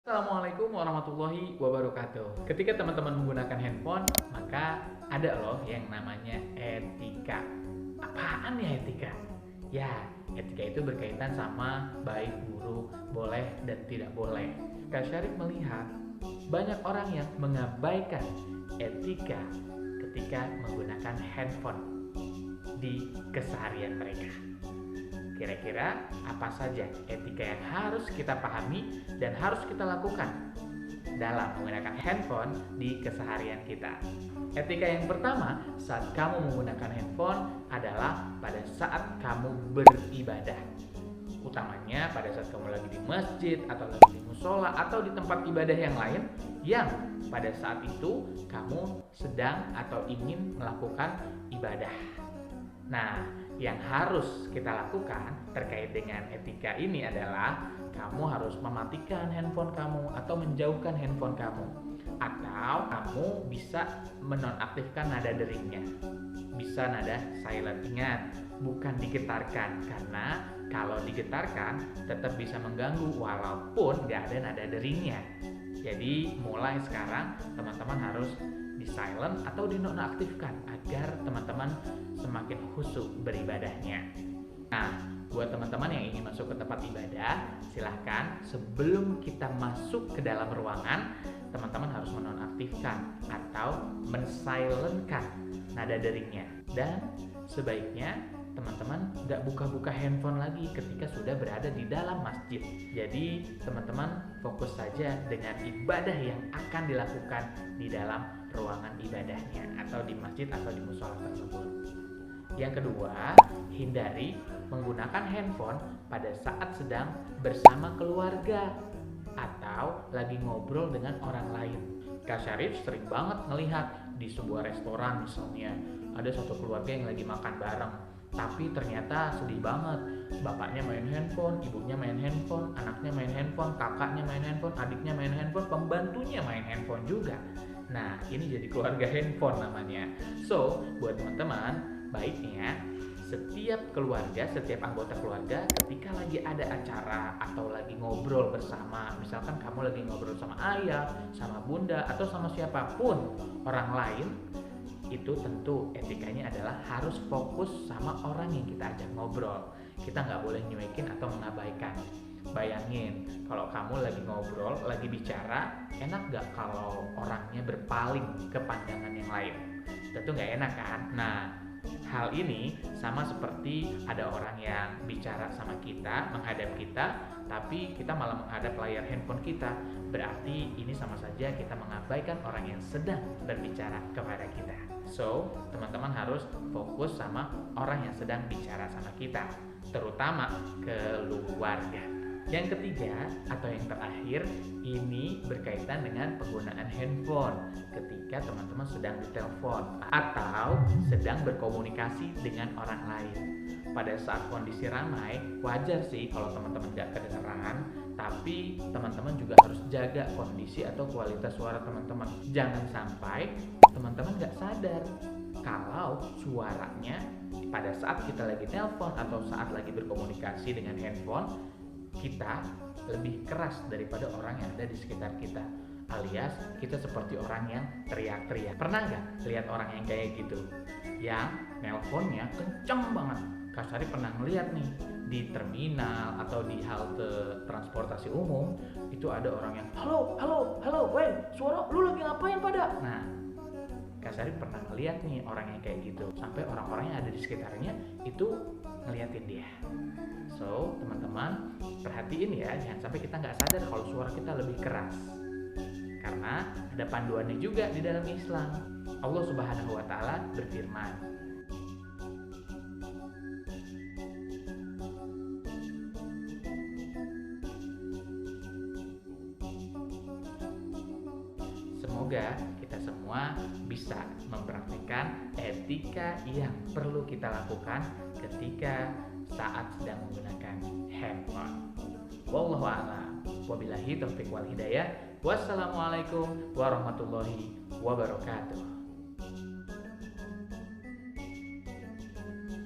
Assalamualaikum warahmatullahi wabarakatuh. Ketika teman-teman menggunakan handphone, maka ada loh yang namanya etika. Apaan ya etika? Ya, etika itu berkaitan sama baik, buruk, boleh, dan tidak boleh. Kak Syarif melihat banyak orang yang mengabaikan etika ketika menggunakan handphone di keseharian mereka. Kira-kira apa saja etika yang harus kita pahami dan harus kita lakukan dalam menggunakan handphone di keseharian kita? Etika yang pertama saat kamu menggunakan handphone adalah pada saat kamu beribadah. Utamanya pada saat kamu lagi di masjid atau lagi di musola atau di tempat ibadah yang lain yang pada saat itu kamu sedang atau ingin melakukan ibadah. Nah, yang harus kita lakukan terkait dengan etika ini adalah kamu harus mematikan handphone kamu atau menjauhkan handphone kamu, atau kamu bisa menonaktifkan nada deringnya, bisa nada silent. Ingat, bukan digetarkan, karena kalau digetarkan tetap bisa mengganggu walaupun gak ada nada deringnya. Jadi mulai sekarang teman-teman harus di silent atau dinonaktifkan agar teman-teman semakin khusyuk beribadahnya. Nah, buat teman-teman yang ingin masuk ke tempat ibadah, silahkan sebelum kita masuk ke dalam ruangan, teman-teman harus menonaktifkan atau mensilentkan nada deringnya. Dan sebaiknya teman-teman gak buka-buka handphone lagi ketika sudah berada di dalam masjid. Jadi teman-teman fokus saja dengan ibadah yang akan dilakukan di dalam ruangan ibadahnya atau di masjid atau di musola tersebut. Yang kedua, hindari menggunakan handphone pada saat sedang bersama keluarga atau lagi ngobrol dengan orang lain. Kak Syarif sering banget ngelihat di sebuah restoran misalnya, ada satu keluarga yang lagi makan bareng, tapi ternyata sedih banget. Bapaknya main handphone, ibunya main handphone, anaknya main handphone, kakaknya main handphone, adiknya main handphone, pembantunya main handphone juga. Nah, ini jadi keluarga handphone namanya. So, buat teman-teman, baiknya setiap keluarga, setiap anggota keluarga ketika lagi ada acara atau lagi ngobrol bersama, misalkan kamu lagi ngobrol sama ayah, sama bunda, atau sama siapapun orang lain, itu tentu etikanya adalah harus fokus sama orang yang kita ajak ngobrol. Kita nggak boleh nyuekin atau mengabaikan. Bayangin, kalau kamu lagi ngobrol, lagi bicara, enak nggak kalau orangnya berpaling ke pandangan yang lain? Tentu nggak enak kan? Nah, hal ini sama seperti ada orang yang bicara sama kita, menghadap kita, tapi kita malah menghadap layar handphone kita. Berarti ini sama saja kita mengabaikan orang yang sedang berbicara kepada kita. So, teman-teman harus fokus sama orang yang sedang bicara sama kita, terutama keluarga. Yang ketiga atau yang terakhir, ini berkaitan dengan penggunaan handphone ketika teman-teman sedang ditelepon atau sedang berkomunikasi dengan orang lain. Pada saat kondisi ramai, wajar sih kalau teman-teman gak kedengeran, tapi teman-teman juga harus jaga kondisi atau kualitas suara teman-teman. Jangan sampai teman-teman gak sadar kalau suaranya pada saat kita lagi telepon atau saat lagi berkomunikasi dengan handphone, kita lebih keras daripada orang yang ada di sekitar kita, alias kita seperti orang yang teriak-teriak. Pernah gak lihat orang yang kayak gitu, yang nelponnya kenceng banget? Kak Syarif pernah ngeliat nih di terminal atau di halte transportasi umum, itu ada orang yang halo, weh, suara lu lagi ngapain pada? Nah, Kak Syarif pernah ngeliat nih orang yang kayak gitu, sampai orang-orang yang ada di sekitarnya itu ngeliatin dia. So, teman-teman perhatiin ya, jangan sampai kita nggak sadar kalau suara kita lebih keras. Karena ada panduannya juga di dalam Islam. Allah Subhanahu wa Ta'ala berfirman, semoga kita semua bisa mempraktikkan etika yang perlu kita lakukan ketika saat sedang menggunakan handphone. Wallahu a'lam. Wabillahi taufiq wal hidayah. Wassalamualaikum warahmatullahi wabarakatuh.